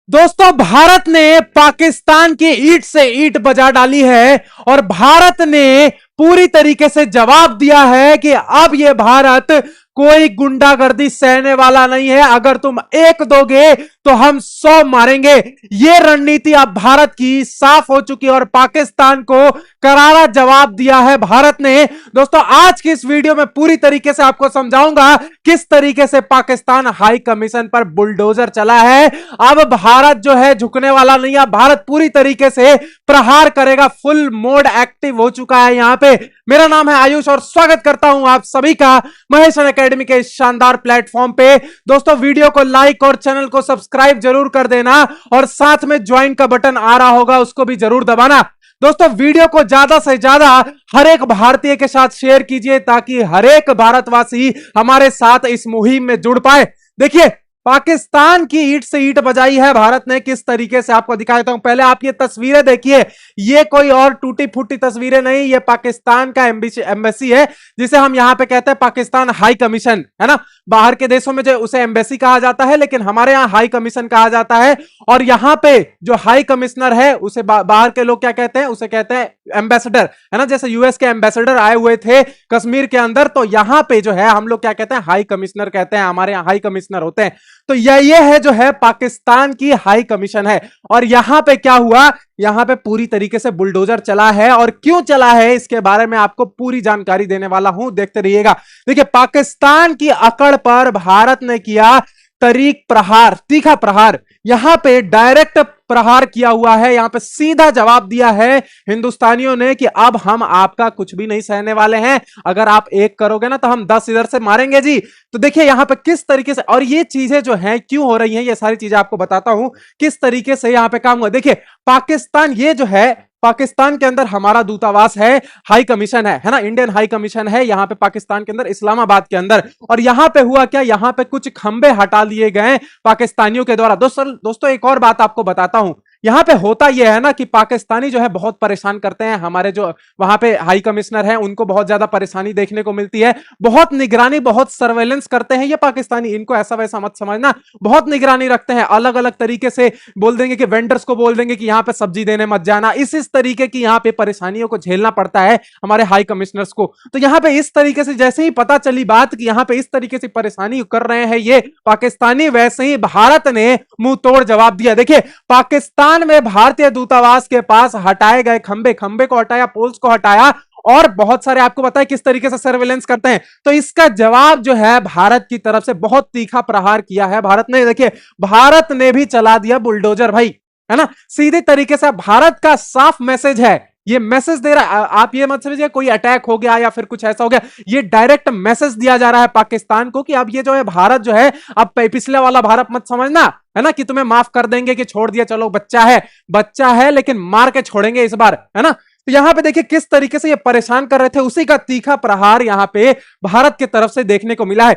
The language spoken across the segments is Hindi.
दोस्तों, भारत ने पाकिस्तान की ईंट से ईंट बजा डाली है और भारत ने पूरी तरीके से जवाब दिया है कि अब यह भारत कोई गुंडागर्दी सहने वाला नहीं है। अगर तुम एक दोगे तो हम 100 मारेंगे। यह रणनीति अब भारत की साफ हो चुकी है और पाकिस्तान को करारा जवाब दिया है भारत ने। दोस्तों, आज की इस वीडियो में पूरी तरीके से आपको समझाऊंगा किस तरीके से पाकिस्तान हाई कमीशन पर बुलडोजर चला है। अब भारत जो है झुकने वाला नहीं है। भारत पूरी तरीके से प्रहार करेगा। फुल मोड एक्टिव हो चुका है। यहां पे मेरा नाम है आयुष और स्वागत करता हूं आप सभी का महेश एकेडमी के शानदार प्लेटफॉर्म पे। दोस्तों, वीडियो को लाइक और चैनल को सब्सक्राइब जरूर कर देना और साथ में ज्वाइन का बटन आ रहा होगा, उसको भी जरूर दबाना। दोस्तों, वीडियो को ज्यादा से ज्यादा हर एक भारतीय के साथ शेयर कीजिए ताकि हर एक भारतवासी हमारे साथ इस मुहिम में जुड़ पाए। देखिए, पाकिस्तान की ईंट से ईंट बजाई है भारत ने। किस तरीके से आपको दिखा देता हूं। पहले आप ये तस्वीरें देखिए। ये कोई और टूटी फूटी तस्वीरें नहीं, ये पाकिस्तान का एम्बेसी है, जिसे हम यहां पे कहते हैं पाकिस्तान हाई कमीशन, है ना। बाहर के देशों में जो उसे एम्बेसी कहा जाता है, लेकिन हमारे यहां हाई कमीशन कहा जाता है। और यहां पे जो हाई कमिश्नर है उसे बाहर के लोग क्या कहते हैं, उसे कहते हैं एम्बेसडर, है ना। जैसे यूएस के एम्बेसडर आए हुए थे कश्मीर के अंदर, तो यहां पे जो है हम लोग क्या कहते हैं, हाई कमिश्नर कहते हैं। हमारे यहां हाई कमिश्नर होते हैं। तो ये है जो है पाकिस्तान की हाई कमीशन है। और यहां पे क्या हुआ, यहां पे पूरी तरीके से बुलडोजर चला है। और क्यों चला है इसके बारे में आपको पूरी जानकारी देने वाला हूं, देखते रहिएगा। देखिए, पाकिस्तान की अकड़ पर भारत ने किया तरीक प्रहार, तीखा प्रहार। यहां पे डायरेक्ट प्रहार किया हुआ है। यहां पे सीधा जवाब दिया है हिंदुस्तानियों ने कि अब हम आपका कुछ भी नहीं सहने वाले हैं। अगर आप एक करोगे ना तो हम 10 इधर से मारेंगे जी। तो देखिए यहां पे किस तरीके से, और ये चीजें जो हैं क्यों हो रही हैं, ये सारी चीजें आपको बताता हूं किस तरीके से यहां पे काम हुआ। देखिए, पाकिस्तान, ये जो है पाकिस्तान के अंदर हमारा दूतावास है, हाई कमीशन है ना, इंडियन हाई कमीशन है यहां पे पाकिस्तान के अंदर, इस्लामाबाद के अंदर। और यहां पे हुआ क्या, यहां पे कुछ खंबे हटा लिए गए पाकिस्तानियों के द्वारा। दोस्तों एक और बात आपको बताता हूं। यहां पे होता यह है ना कि पाकिस्तानी जो है बहुत परेशान करते हैं। हमारे जो वहां पे हाई कमिश्नर हैं उनको बहुत ज्यादा परेशानी देखने को मिलती है। बहुत निगरानी, बहुत सर्वेलेंस करते हैं ये पाकिस्तानी। इनको ऐसा वैसा मत समझना, बहुत निगरानी रखते हैं। अलग अलग तरीके से बोल देंगे कि वेंडर्स को बोल देंगे कि यहां पे सब्जी देने मत जाना। इस तरीके की यहां पे परेशानियों को झेलना पड़ता है हमारे हाई कमिश्नर्स को। तो यहां पे इस तरीके से जैसे ही पता चली बात कि यहां पे इस तरीके से परेशानी कर रहे हैं ये पाकिस्तानी, वैसे ही भारत ने मुंह तोड़ जवाब दिया। देखिए, पाकिस्तान में भारतीय दूतावास के पास हटाए गए खंबे को हटाया, पोल्स को हटाया और बहुत सारे आपको पता है किस तरीके से सर्वेलेंस करते हैं। तो इसका जवाब जो है भारत की तरफ से बहुत तीखा प्रहार किया है भारत ने। देखिए, भारत ने भी चला दिया बुलडोजर भाई, है ना। सीधे तरीके से भारत का साफ मैसेज है, ये मैसेज दे रहा है। आप ये मत समझिए कोई अटैक हो गया या फिर कुछ ऐसा हो गया। ये डायरेक्ट मैसेज दिया जा रहा है पाकिस्तान को कि अब ये जो है भारत जो है, अब पिछले वाला भारत मत समझना, है ना, कि तुम्हें माफ कर देंगे, कि छोड़ दिया, चलो बच्चा है लेकिन मार के छोड़ेंगे इस बार, है ना। तो यहां पे देखिए किस तरीके से ये परेशान कर रहे थे, उसी का तीखा प्रहार यहां पे भारत की तरफ से देखने को मिला है।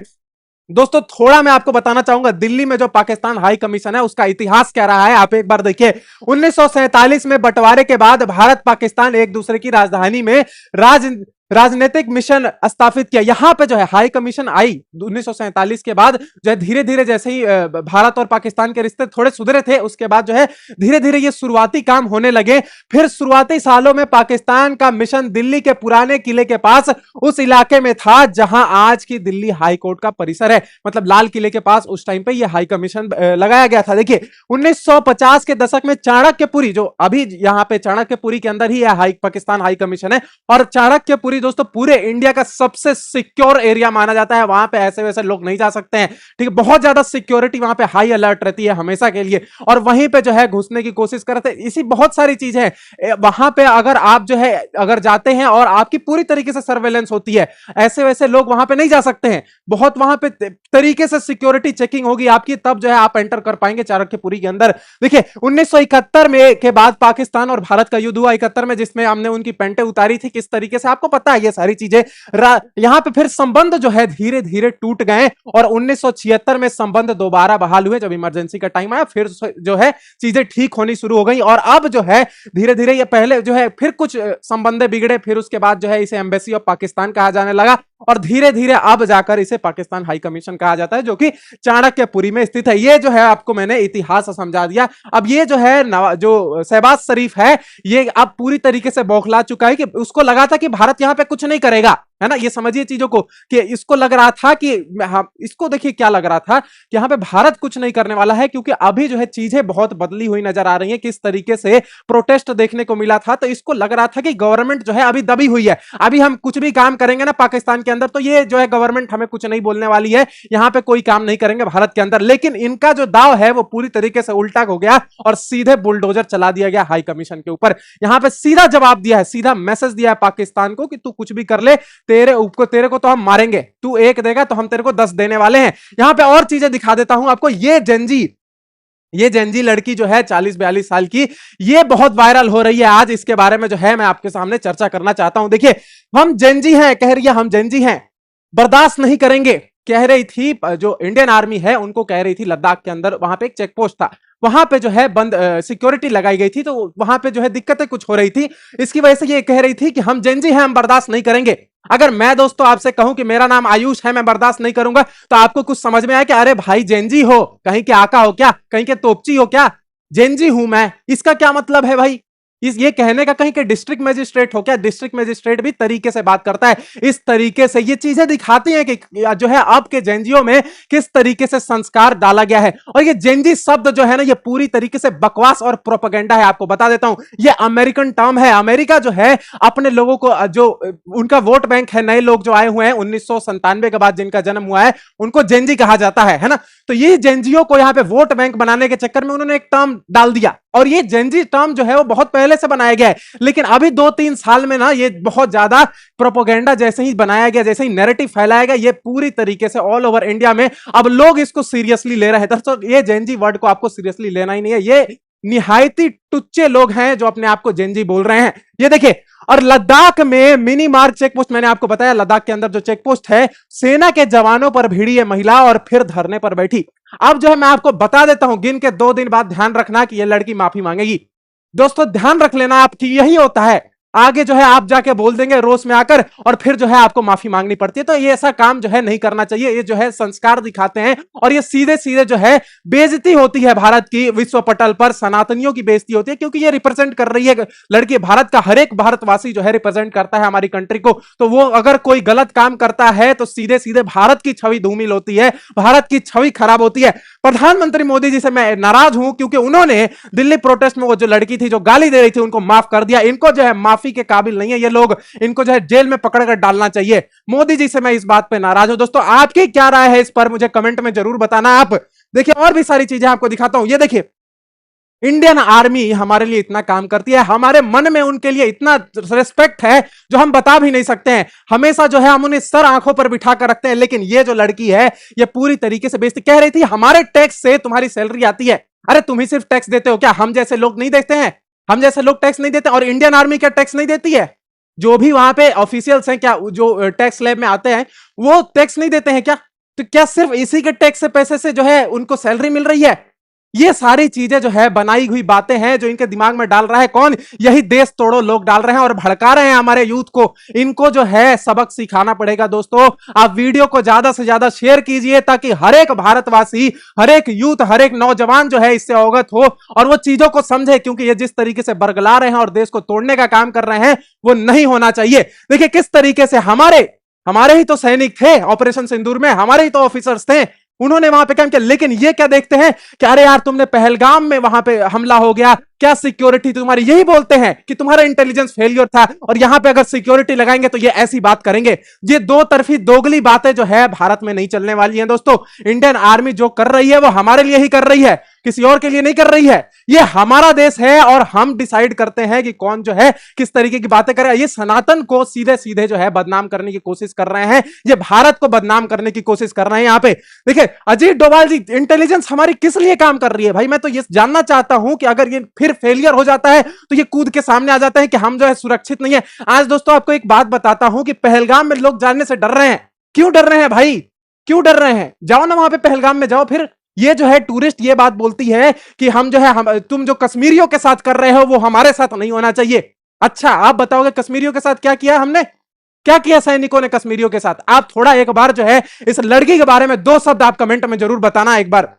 दोस्तों, थोड़ा मैं आपको बताना चाहूंगा दिल्ली में जो पाकिस्तान हाई कमीशन है उसका इतिहास क्या रहा है। आप एक बार देखिए, 1947 में बंटवारे के बाद भारत पाकिस्तान एक दूसरे की राजधानी में राजनीतिक मिशन स्थापित किया। यहां पे जो है हाई कमीशन आई 1947 के बाद, जो है धीरे धीरे जैसे ही भारत और पाकिस्तान के रिश्ते थोड़े सुधरे थे, उसके बाद जो है धीरे धीरे ये शुरुआती काम होने लगे। फिर शुरुआती सालों में पाकिस्तान का मिशन दिल्ली के पुराने किले के पास उस इलाके में था जहां आज की दिल्ली हाई कोर्ट का परिसर है। मतलब लाल किले के पास उस टाइम पे ये हाई कमीशन लगाया गया था। देखिए, 1950 के दशक में चाणक्यपुरी, जो अभी यहां पे चाणक्यपुरी के अंदर ही पाकिस्तान हाई कमीशन है, और चाणक्यपुरी दोस्तों पूरे इंडिया का सबसे सिक्योर एरिया माना जाता है। वहां पे ऐसे वैसे लोग नहीं जा सकते हैं, ठीक है। बहुत ज्यादा सिक्योरिटी वहां पे हाई अलर्ट रहती है हमेशा के लिए। और वहीं पे जो है घुसने की कोशिश करते हैं, इसी बहुत सारी चीजें हैं वहां पे। अगर आप जो है अगर जाते हैं और आपकी पूरी तरीके से सर्वेलेंस होती है, ऐसे वैसे लोग वहां पे नहीं जा सकते हैं। बहुत वहां पे तरीके से सिक्योरिटी चेकिंग होगी आपकी, तब जो है आप एंटर कर पाएंगे चाणक्यपुरी के अंदर। देखिए, 1971 में के बाद पाकिस्तान और भारत का युद्ध हुआ 71 में, जिसमें हमने उनकी पेंटें उतारी थी। किस तरीके से आपको पता है ये सारी चीजें। यहां पे फिर संबंध जो है धीरे धीरे टूट गए और 1976 में संबंध दोबारा बहाल हुए। जब इमरजेंसी का टाइम आया फिर जो है चीजें ठीक होनी शुरू हो गई। और अब जो है धीरे धीरे ये पहले जो है फिर कुछ संबंध बिगड़े, फिर उसके बाद जो है इसे एम्बेसी ऑफ पाकिस्तान कहा जाने लगा। और धीरे धीरे अब जाकर इसे पाकिस्तान हाई कमीशन कहा जाता है, जो कि चाणक्यपुरी में स्थित है। ये जो है आपको मैंने इतिहास समझा दिया। अब ये जो है जो शहबाज शरीफ है, ये अब पूरी तरीके से बौखला चुका है कि उसको लगा था कि भारत यहां पे कुछ नहीं करेगा, है ना। ये समझिए चीजों को कि इसको लग रहा था कि इसको देखिए क्या लग रहा था कि यहां पे भारत कुछ नहीं करने वाला है, क्योंकि अभी जो है चीजें बहुत बदली हुई नजर आ रही हैं। किस तरीके से प्रोटेस्ट देखने को मिला था, तो इसको लग रहा था कि गवर्नमेंट जो है अभी दबी हुई है, अभी हम कुछ भी काम करेंगे ना पाकिस्तान के अंदर तो ये जो है गवर्नमेंट हमें कुछ नहीं बोलने वाली है, यहां पे कोई काम नहीं करेंगे भारत के अंदर। लेकिन इनका जो दाव है वो पूरी तरीके से उल्टा हो गया और सीधे बुलडोजर चला दिया गया हाई कमीशन के ऊपर। यहां पे सीधा जवाब दिया है, सीधा मैसेज दिया है पाकिस्तान को कि तू कुछ भी कर ले, तेरे को तो हम मारेंगे, तू एक देगा तो हम तेरे को 10 देने वाले हैं। यहां पे और चीजें दिखा देता हूं आपको। ये जेंजी लड़की जो है 40-42 साल की, ये बहुत वायरल हो रही है आज। इसके बारे में जो है मैं आपके सामने चर्चा करना चाहता हूं। देखिए, हम जेंजी हैं, कह रही है हम जेंजी हैं, बर्दाश्त नहीं करेंगे, कह रही थी। जो इंडियन आर्मी है उनको कह रही थी, लद्दाख के अंदर वहां पे एक चेक पोस्ट था, वहां पे जो है बंद सिक्योरिटी लगाई गई थी, तो वहां पे जो है दिक्कतें कुछ हो रही थी। इसकी वजह से ये कह रही थी कि हम जेंजी हैं, हम बर्दाश्त नहीं करेंगे। अगर मैं दोस्तों आपसे कहूं कि मेरा नाम आयुष है, मैं बर्दाश्त नहीं करूंगा, तो आपको कुछ समझ में आया कि अरे भाई जेंजी हो, कहीं के आका हो क्या, कहीं के तोपची हो क्या, जेंजी हूं मैं, इसका क्या मतलब है भाई? ये कहने का कहीं के डिस्ट्रिक्ट मजिस्ट्रेट हो क्या? डिस्ट्रिक्ट मजिस्ट्रेट भी तरीके से बात करता है। इस तरीके से ये चीजें दिखाती हैं कि जो है आपके जेंजियों में किस तरीके से संस्कार डाला गया है। और ये जेंजी शब्द जो है ना, ये पूरी तरीके से बकवास और प्रोपेगेंडा है। आपको बता देता हूं, ये अमेरिकन टर्म है। अमेरिका जो है अपने लोगों को, जो उनका वोट बैंक है, नए लोग जो आए हुए हैं 1997 के बाद जिनका जन्म हुआ है, उनको जेंजी कहा जाता है ना। तो ये जेंजियों को यहां पे वोट बैंक बनाने के चक्कर में उन्होंने एक टर्म डाल दिया, और ये जेंजी टर्म जो है वो बहुत पहले से बनाया गया है, लेकिन अभी 2-3 साल में ना ये बहुत ज्यादा प्रोपोगेंडा जैसे ही बनाया गया, जैसे ही नैरेटिव फैलाया गया, ये पूरी तरीके से ऑल ओवर इंडिया में अब लोग इसको सीरियसली ले रहे हैं। दोस्तों, ये जेंजी वर्ड को आपको सीरियसली लेना ही नहीं है। ये निहायती टुच्चे लोग हैं जो अपने आप को जेंजी बोल रहे हैं। ये देखिए, और लद्दाख में मिनी मार्ग चेक पोस्ट, मैंने आपको बताया लद्दाख के अंदर जो चेक पोस्ट है, सेना के जवानों पर भिड़ी है महिला और फिर धरने पर बैठी। अब जो है मैं आपको बता देता हूं, गिन के 2 दिन बाद ध्यान रखना कि यह लड़की माफी मांगेगी। दोस्तों ध्यान रख लेना आपकी, यही होता है। आगे जो है आप जाके बोल देंगे रोष में आकर, और फिर जो है आपको माफी मांगनी पड़ती है। तो ये ऐसा काम जो है नहीं करना चाहिए। ये जो है संस्कार दिखाते हैं, और ये सीधे सीधे जो है बेइज्जती होती है भारत की विश्व पटल पर, सनातनियों की बेइज्जती होती है, क्योंकि ये रिप्रेजेंट कर रही है लड़की। भारत का हर एक भारतवासी जो है रिप्रेजेंट करता है हमारी कंट्री को। तो वो अगर कोई गलत काम करता है तो सीधे सीधे भारत की छवि धूमिल होती है, भारत की छवि खराब होती है। प्रधानमंत्री मोदी जी से मैं नाराज हूं, क्योंकि उन्होंने दिल्ली प्रोटेस्ट में वो जो लड़की थी जो गाली दे रही थी, उनको माफ कर दिया। इनको जो है माफी के काबिल नहीं है ये लोग, इनको जो है जेल में पकड़कर डालना चाहिए। मोदी जी से मैं इस बात पे नाराज हूं। दोस्तों, आपकी क्या राय है इस पर मुझे कमेंट में जरूर बताना। आप देखिए, और भी सारी चीजें आपको दिखाता हूं। ये देखिए, इंडियन आर्मी हमारे लिए इतना काम करती है, हमारे मन में उनके लिए इतना रिस्पेक्ट है जो हम बता भी नहीं सकते हैं। हमेशा जो है हम उन्हें सर आंखों पर बिठा कर रखते हैं। लेकिन ये जो लड़की है, ये पूरी तरीके से बेइज्जती, कह रही थी हमारे टैक्स से तुम्हारी सैलरी आती है। अरे तुम ही सिर्फ टैक्स देते हो क्या? हम जैसे लोग नहीं देते हैं? हम जैसे लोग टैक्स नहीं देते? और इंडियन आर्मी क्या टैक्स नहीं देती है? जो भी वहां पे ऑफिशियल्स हैं, क्या जो टैक्स लैब में आते हैं, वो टैक्स नहीं देते हैं क्या? तो क्या सिर्फ इसी के टैक्स से पैसे से जो है उनको सैलरी मिल रही है? ये सारी चीजें जो है बनाई हुई बातें हैं जो इनके दिमाग में डाल रहा है कौन? यही देश तोड़ो लोग डाल रहे हैं और भड़का रहे हैं हमारे यूथ को। इनको जो है सबक सिखाना पड़ेगा। दोस्तों, आप वीडियो को ज्यादा से ज्यादा शेयर कीजिए, ताकि हर एक भारतवासी, हर एक यूथ, हर एक नौजवान जो है इससे अवगत हो और वो चीजों को समझे, क्योंकि ये जिस तरीके से बरगला रहे हैं और देश को तोड़ने का काम कर रहे हैं, वो नहीं होना चाहिए। देखिए किस तरीके से हमारे ही तो सैनिक थे ऑपरेशन सिंदूर में, हमारे ही तो ऑफिसर्स थे, उन्होंने वहां पे काम किया। लेकिन ये क्या देखते हैं कि अरे यार तुमने पहलगाम में वहां पे हमला हो गया, क्या सिक्योरिटी तुम्हारी? यही बोलते हैं कि तुम्हारा इंटेलिजेंस फेलियर था, और यहां पे अगर सिक्योरिटी लगाएंगे तो ये ऐसी बात करेंगे। ये दो तरफी दोगली बातें जो है भारत में नहीं चलने वाली हैं। दोस्तों, इंडियन आर्मी जो कर रही है वो हमारे लिए ही कर रही है, किसी और के लिए नहीं कर रही है। ये हमारा देश है और हम डिसाइड करते हैं कि कौन जो है किस तरीके की बातें करे। ये सनातन को सीधे सीधे जो है बदनाम करने की कोशिश कर रहे हैं, ये भारत को बदनाम करने की कोशिश कर रहे हैं। यहां पे देखिए, अजीत डोभाल जी, इंटेलिजेंस हमारी किस लिए काम कर रही है भाई? मैं तो ये जानना चाहता हूं कि अगर ये फिर फेलियर हो जाता है तो ये कूद के सामने आ जाता है कि हम जो है सुरक्षित नहीं है। आज दोस्तों आपको एक बात बताता हूं कि पहलगाम में लोग जाने से डर रहे हैं। क्यों डर रहे हैं भाई? क्यों डर रहे हैं? जाओ ना वहां पे, पहलगाम में जाओ। फिर ये जो है टूरिस्ट ये बात बोलती है कि हम जो है तुम जो कश्मीरियों के साथ कर रहे हो वो हमारे साथ नहीं होना चाहिए। अच्छा, आप बताओगे कश्मीरियों के साथ क्या किया हमने? क्या किया सैनिकों ने कश्मीरियों के साथ? आप थोड़ा एक बार जो है इस लड़की के बारे में 2 शब्द आप कमेंट में जरूर बताना एक बार।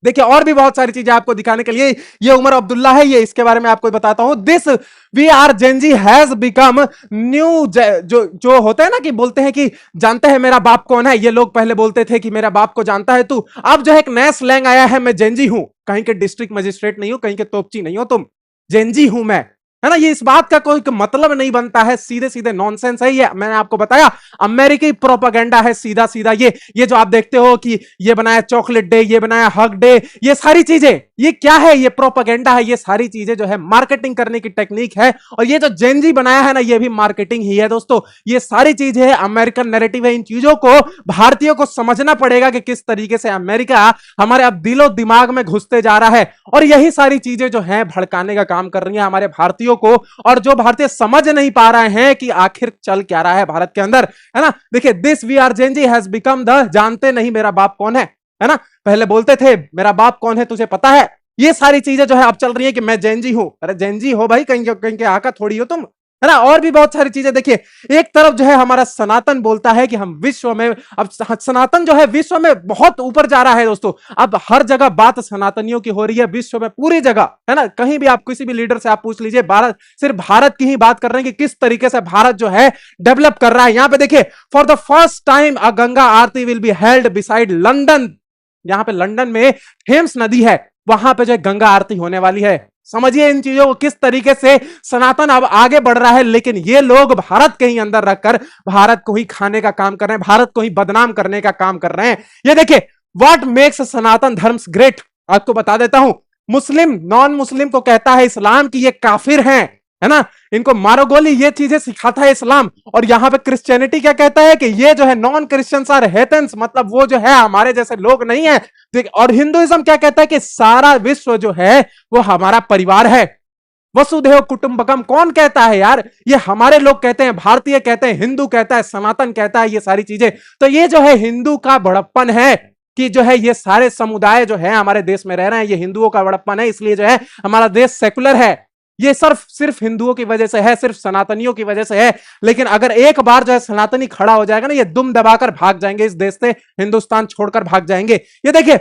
देखिए और भी बहुत सारी चीजें आपको दिखाने के लिए, ये उमर अब्दुल्ला है, ये इसके बारे में आपको बताता हूं। This we are Gen Z has become new, जो होते हैं ना कि बोलते हैं कि जानते हैं मेरा बाप कौन है, ये लोग पहले बोलते थे कि मेरा बाप को जानता है तू, अब जो है एक नया स्लैंग आया है, मैं जेनजी हूं। कहीं के डिस्ट्रिक्ट मजिस्ट्रेट नहीं हो, कहीं के तोपची नहीं हो तुम, जेनजी हूं मैं, है ना। ये इस बात का कोई मतलब नहीं बनता है, सीधे सीधे नॉनसेंस है ये। मैंने आपको बताया अमेरिकी प्रोपेगेंडा है सीधा सीधा। ये जो आप देखते हो कि ये बनाया चॉकलेट डे, ये बनाया हग डे, ये सारी चीजें ये क्या है? ये प्रोपेगेंडा है। ये सारी चीजें जो है मार्केटिंग करने की टेक्निक है। और ये जो जेनजी बनाया है ना, ये भी मार्केटिंग ही है दोस्तों। ये सारी चीजें है अमेरिकन नैरेटिव है। इन चीजों को भारतीयों को समझना पड़ेगा कि किस तरीके से अमेरिका हमारे अब दिलो दिमाग में घुसते जा रहा है। और यही सारी चीजें जो है भड़काने का काम कर रही है हमारे भारतीयों को। और जो भारतीय समझ नहीं पा रहे हैं कि आखिर चल क्या रहा है भारत के अंदर, है ना। देखिए this we are Gen Z has become the, जानते नहीं मेरा बाप कौन है ना। पहले बोलते थे मेरा बाप कौन है तुझे पता है। ये सारी चीजें जो है अब चल रही है कि मैं जेनजी हूं। अरे जेनजी हो भाई, कहीं के आका थोड़ी हो तुम, है ना। और भी बहुत सारी चीजें देखिए, एक तरफ जो है हमारा सनातन बोलता है कि हम विश्व में, अब सनातन जो है विश्व में बहुत ऊपर जा रहा है दोस्तों। अब हर जगह बात सनातनियों की हो रही है विश्व में, पूरी जगह, है ना। कहीं भी आप किसी भी लीडर से आप पूछ लीजिए, भारत, सिर्फ भारत की ही बात कर रहे हैं कि किस तरीके से भारत जो है डेवलप कर रहा है। यहां पे देखिए, for the first time a Ganga Aarti will be held beside London. यहां पे लंदन में थेम्स नदी है, वहां पे जो है गंगा आरती होने वाली है। समझिए इन चीजों को, किस तरीके से सनातन अब आगे बढ़ रहा है। लेकिन ये लोग भारत के ही अंदर रखकर भारत को ही खाने का काम कर रहे हैं, भारत को ही बदनाम करने का काम कर रहे हैं। ये देखिए, व्हाट मेक्स सनातन धर्म्स ग्रेट, आपको बता देता हूं। मुस्लिम नॉन मुस्लिम को कहता है इस्लाम की ये काफिर हैं, है ना, इनको मारो गोली, ये चीजें सिखाता है इस्लाम। और यहां पे क्रिश्चियनिटी क्या कहता है कि ये जो है नॉन क्रिश्चियंस आर हेथन्स, मतलब वो जो है हमारे जैसे लोग नहीं है। और हिंदुइज्म क्या कहता है कि सारा विश्व जो है वो हमारा परिवार है, वसुधैव कुटुंबकम। कौन कहता है यार? ये हमारे लोग कहते हैं, भारतीय कहते हैं, हिंदू कहता है, सनातन कहता है, ये सारी चीजें। तो ये जो है हिंदू का बड़प्पन है कि जो है ये सारे समुदाय जो है हमारे देश में रह रहे हैं, ये हिंदुओं का बड़प्पन है। इसलिए जो है हमारा देश सेकुलर है। ये सिर्फ हिंदुओं की वजह से है, सिर्फ सनातनियों की वजह से है। लेकिन अगर एक बार जो है सनातनी खड़ा हो जाएगा ना, ये दुम दबाकर भाग जाएंगे इस देश से, हिंदुस्तान छोड़कर भाग जाएंगे। ये देखिए,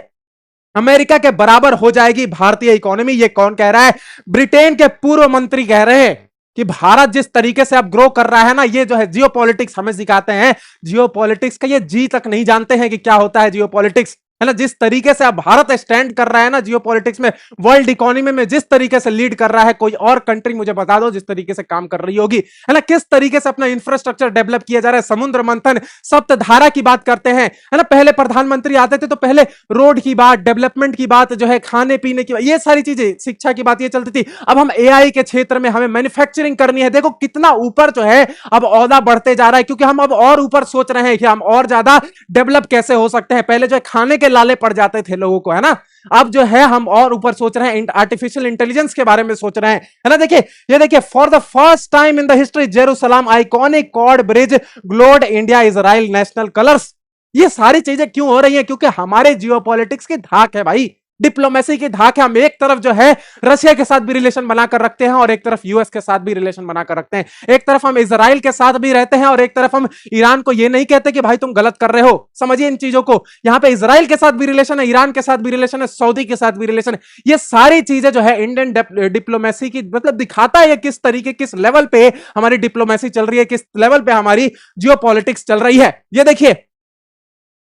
अमेरिका के बराबर हो जाएगी भारतीय इकोनॉमी। ये कौन कह रहा है? ब्रिटेन के पूर्व मंत्री कह रहे हैं कि भारत जिस तरीके से अब ग्रो कर रहा है ना, ये जो है जियोपॉलिटिक्स हमें सिखाते हैं। जियोपॉलिटिक्स का ये जी तक नहीं जानते हैं कि क्या होता है जियोपॉलिटिक्स, है ना। जिस तरीके से अब भारत स्टैंड कर रहा है ना जियोपॉलिटिक्स में, वर्ल्ड इकोनॉमी में जिस तरीके से लीड कर रहा है, कोई और कंट्री मुझे बता दो जिस तरीके से काम कर रही होगी, है ना। किस तरीके से अपना इंफ्रास्ट्रक्चर डेवलप किया जा रहा है, समुद्र मंथन, सप्तधारा की बात करते हैं, है ना। पहले प्रधानमंत्री आते थे तो पहले रोड की बात, डेवलपमेंट की बात, जो है खाने पीने की बात, ये सारी चीजें, शिक्षा की बात ये चलती थी। अब हम एआई के क्षेत्र में हमें मैन्युफैक्चरिंग करनी है। देखो कितना ऊपर जो है अब ओहदा बढ़ते जा रहा है, क्योंकि हम अब और ऊपर सोच रहे हैं कि हम और ज्यादा डेवलप कैसे हो सकते हैं। पहले जो है खाने के लाले पड़ जाते थे लोगों को, है ना। अब जो है हम और ऊपर सोच रहे हैं, आर्टिफिशियल इंटेलिजेंस के बारे में सोच रहे हैं, है ना। देखिए, ये देखिए, for the first time in the history Jerusalem iconic chord bridge glowed India Israel national colours. ये सारी चीजें क्यों हो रही है? क्योंकि हमारे जियोपॉलिटिक्स की धाक है भाई, डिप्लोमेसी की धाक है। हम एक तरफ जो है रशिया के साथ भी रिलेशन बनाकर रखते हैं और एक तरफ यूएस के साथ भी रिलेशन बनाकर रखते हैं। एक तरफ हम इजराइल के साथ भी रहते हैं और एक तरफ हम ईरान को ये नहीं कहते कि भाई तुम गलत कर रहे हो। समझिए इन चीजों को, यहां पे इजराइल के साथ भी रिलेशन है, ईरान के साथ भी रिलेशन है, सऊदी के साथ भी रिलेशन है। ये सारी चीजें जो है इंडियन डिप्लोमेसी की मतलब दिखाता है किस तरीके, किस लेवल पे हमारी डिप्लोमेसी चल रही है, किस लेवल पे हमारी जियोपॉलिटिक्स चल रही है। ये देखिए,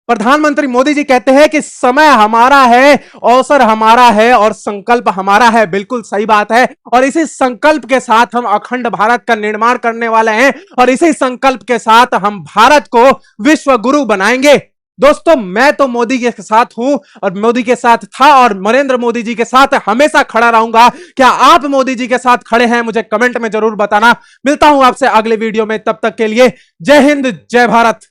प्रधानमंत्री मोदी जी कहते हैं कि समय हमारा है, अवसर हमारा है और संकल्प हमारा है। बिल्कुल सही बात है। और इसी संकल्प के साथ हम अखंड भारत का निर्माण करने वाले हैं और इसी संकल्प के साथ हम भारत को विश्व गुरु बनाएंगे। दोस्तों, मैं तो मोदी के साथ हूं और मोदी के साथ था और नरेंद्र मोदी जी के साथ हमेशा खड़ा रहूंगा। क्या आप मोदी जी के साथ खड़े हैं? मुझे कमेंट में जरूर बताना। मिलता हूं आपसे अगले वीडियो में, तब तक के लिए जय हिंद, जय भारत।